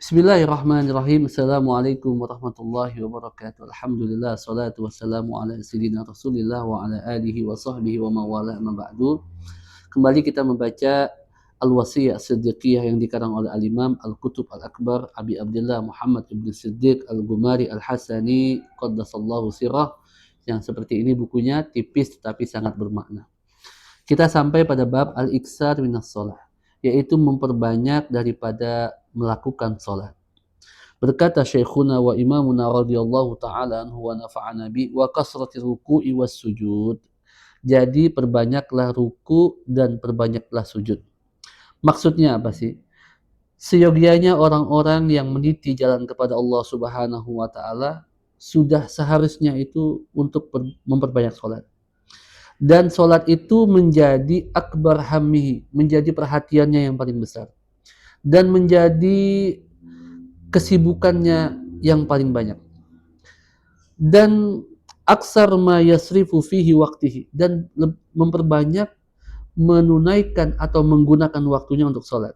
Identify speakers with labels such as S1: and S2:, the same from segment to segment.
S1: Bismillahirrahmanirrahim. Assalamualaikum warahmatullahi wabarakatuh. Alhamdulillah, salatu wassalamu ala sayyidina Rasulillah wa ala alihi wa sahbihi wa mawala amma ba'du. Kembali kita membaca Al-Wasiyah Siddiqiyah yang dikarang oleh Al-Imam Al-Qutub Al-Akbar Abi Abdullah Muhammad ibn Siddiq Al-Gumari Al-Hasani Qaddasallahu sirah. Yang seperti ini bukunya, tipis tetapi sangat bermakna. Kita sampai pada bab Al-Iksar minas shalah, yaitu memperbanyak daripada melakukan salat. Berkata Syekhuna wa imamuna radhiyallahu ta'ala anhu wa nafa'ana bi wa kasratir ruku'i was sujud. Jadi perbanyaklah ruku dan perbanyaklah sujud. Maksudnya apa sih? Seyogianya orang-orang yang meniti jalan kepada Allah Subhanahu wa taala sudah seharusnya itu untuk memperbanyak salat. Dan salat itu menjadi akbar hammihi, menjadi perhatiannya yang paling besar. Dan menjadi kesibukannya yang paling banyak. Dan aksar ma yasrifu fihi waqtihi, dan memperbanyak menunaikan atau menggunakan waktunya untuk salat.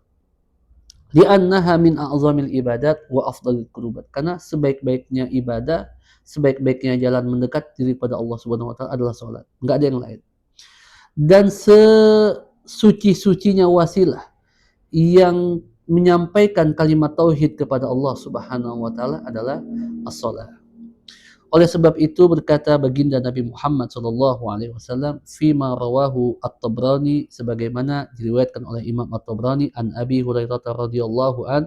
S1: Li'annaha min a'zamil ibadat wa afdalil qurubat. Karena sebaik-baiknya ibadah, sebaik-baiknya jalan mendekat diri pada Allah Subhanahu wa taala adalah salat. Enggak ada yang lain. Dan sesuci-sucinya wasilah yang menyampaikan kalimat tauhid kepada Allah Subhanahu wa taala adalah as-shalah. Oleh sebab itu berkata baginda Nabi Muhammad sallallahu alaihi wasallam fima rawahu At-Tabrani, sebagaimana diriwayatkan oleh Imam At-Tabrani an Abi Hurairah radhiyallahu an,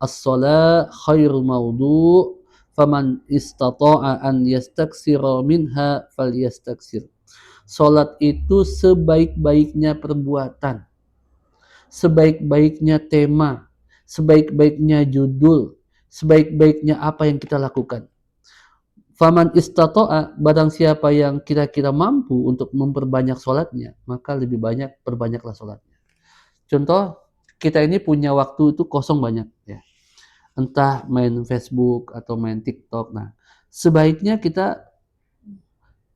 S1: as-shalah khairu mawdu' faman istata'a an yastaksira minha falyastaksir. Salat itu sebaik-baiknya perbuatan, sebaik-baiknya tema, sebaik-baiknya judul, sebaik-baiknya apa yang kita lakukan. Faman istata'a, barang siapa yang kira-kira mampu untuk memperbanyak sholatnya, maka lebih banyak perbanyaklah sholatnya. Contoh, kita ini punya waktu itu kosong banyak, ya. Entah main Facebook atau main TikTok. Nah, sebaiknya kita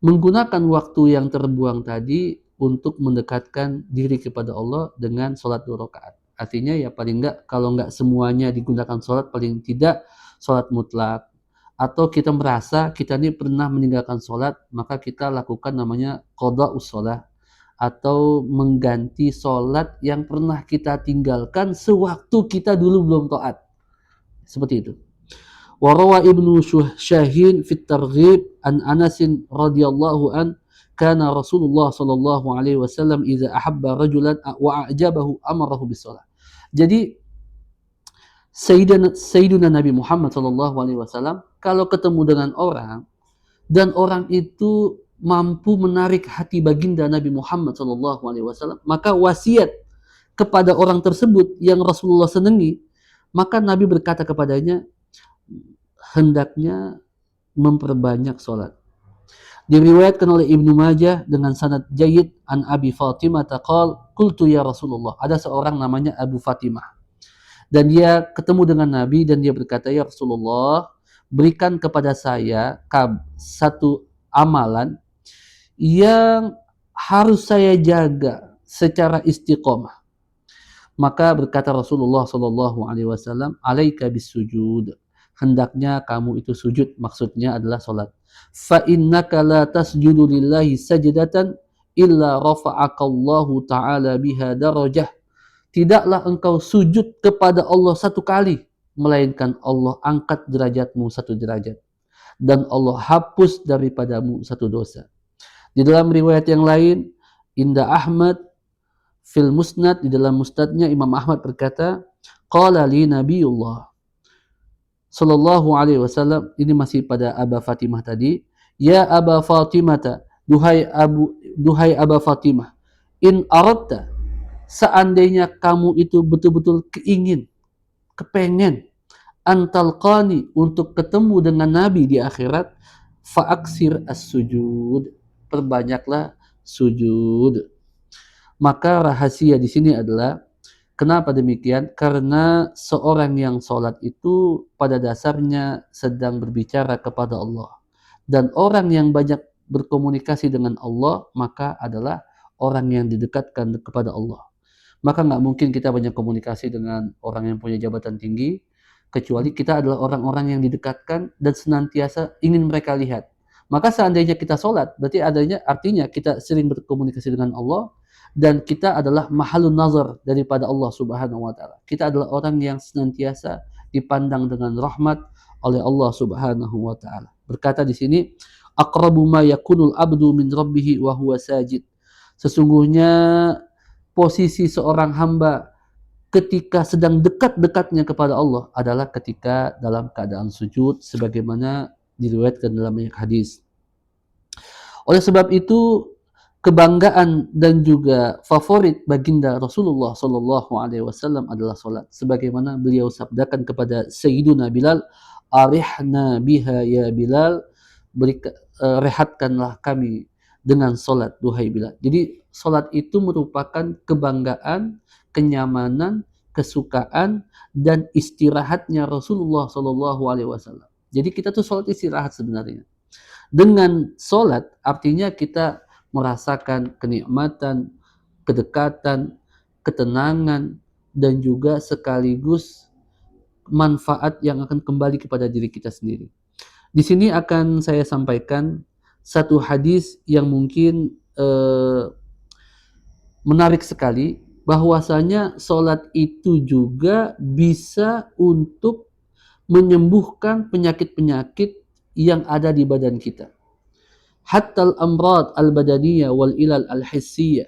S1: menggunakan waktu yang terbuang tadi untuk mendekatkan diri kepada Allah dengan sholat 2 rakaat. Artinya ya paling enggak, kalau enggak semuanya digunakan sholat, paling tidak sholat mutlak. Atau kita merasa kita ini pernah meninggalkan sholat, maka kita lakukan namanya qada'us sholat, atau mengganti sholat yang pernah kita tinggalkan sewaktu kita dulu belum taat. Seperti itu. Warawa Ibnu Syahin fit Targhib an Anas radhiyallahu an, kana Rasulullah sallallahu alaihi wasallam idza ahabba rajulan wa a'jabahu amarahu bis shalah. Jadi Sayyidina Nabi Muhammad sallallahu alaihi wasallam kalau ketemu dengan orang dan orang itu mampu menarik hati baginda Nabi Muhammad sallallahu alaihi wasallam, maka wasiat kepada orang tersebut yang Rasulullah senangi, maka Nabi berkata kepadanya, hendaknya memperbanyak sholat. Diriwayatkan oleh Ibnu Majah dengan sanad jayyid an Abi Fatimah taqal qultu ya Rasulullah. Ada seorang namanya Abu Fatimah, dan dia ketemu dengan Nabi dan dia berkata, ya Rasulullah, berikan kepada saya satu amalan yang harus saya jaga secara istiqomah. Maka berkata Rasulullah sallallahu alaihi wasallam, alaika bisujud, hendaknya kamu itu sujud, maksudnya adalah salat. Fa innaka la tasjudu lillahi sajdatan illa rafa'akallahu ta'ala biha darajah. Tidaklah engkau sujud kepada Allah satu kali, melainkan Allah angkat derajatmu satu derajat, dan Allah hapus daripadamu satu dosa. Di dalam riwayat yang lain, Inda Ahmad fil Musnad, di dalam musnadnya Imam Ahmad berkata, qala li Nabiullah sallallahu alaihi wasallam, ini masih pada Aba Fatimah tadi, ya Aba Fatimah, duhai Aba Fatimah, in aradta, seandainya kamu itu betul-betul kepengen antalqani, untuk ketemu dengan Nabi di akhirat, fa'aksir as-sujud, perbanyaklah sujud. Maka rahasia di sini adalah, kenapa demikian? Karena seorang yang sholat itu pada dasarnya sedang berbicara kepada Allah. Dan orang yang banyak berkomunikasi dengan Allah, maka adalah orang yang didekatkan kepada Allah. Maka nggak mungkin kita banyak komunikasi dengan orang yang punya jabatan tinggi, kecuali kita adalah orang-orang yang didekatkan dan senantiasa ingin mereka lihat. Maka seandainya kita sholat, berarti artinya kita sering berkomunikasi dengan Allah dan kita adalah mahalun nazar daripada Allah Subhanahu wa taala. Kita adalah orang yang senantiasa dipandang dengan rahmat oleh Allah Subhanahu wa taala. Berkata di sini, aqrabu ma yakunul abdu min rabbih wa huwa sajid. Sesungguhnya posisi seorang hamba ketika sedang dekat-dekatnya kepada Allah adalah ketika dalam keadaan sujud sebagaimana diriwayatkan dalam banyak hadis. Oleh sebab itu kebanggaan dan juga favorit baginda Rasulullah Shallallahu Alaihi Wasallam adalah solat. Sebagaimana beliau sabdakan kepada Sayyiduna Bilal, "Arihna biha ya Bilal, rehatkanlah kami dengan solat, duhai Bilal." Jadi solat itu merupakan kebanggaan, kenyamanan, kesukaan dan istirahatnya Rasulullah Shallallahu Alaihi Wasallam. Jadi kita tuh solat istirahat sebenarnya. Dengan solat artinya kita merasakan kenikmatan, kedekatan, ketenangan, dan juga sekaligus manfaat yang akan kembali kepada diri kita sendiri. Di sini akan saya sampaikan satu hadis yang mungkin menarik sekali, bahwasanya solat itu juga bisa untuk menyembuhkan penyakit-penyakit yang ada di badan kita. Hatta al-amrad al-badaniyah wal ilal al-hissiyah.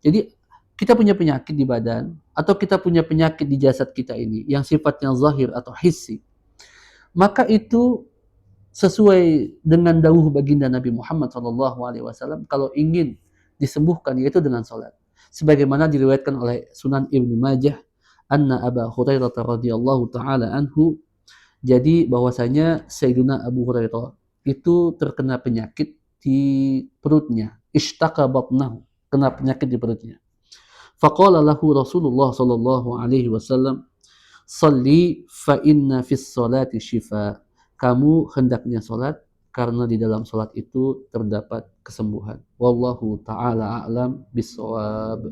S1: Jadi kita punya penyakit di badan atau kita punya penyakit di jasad kita ini yang sifatnya zahir atau hissi. Maka itu sesuai dengan dawuh baginda Nabi Muhammad SAW, kalau ingin disembuhkan yaitu dengan salat. Sebagaimana diriwayatkan oleh Sunan Ibnu Majah, anna Abu Hurairah radhiyallahu taala anhu, jadi bahwasanya Sayyidina Abu Hurairah itu terkena penyakit di perutnya, ishtaka batnahu, kena penyakit di perutnya. Faqala lahu Rasulullah sallallahu alaihi wasallam, "Shalli fa inna fis salati syifa." Kamu hendaknya salat karena di dalam salat itu terdapat kesembuhan. Wallahu taala a'lam bissawab.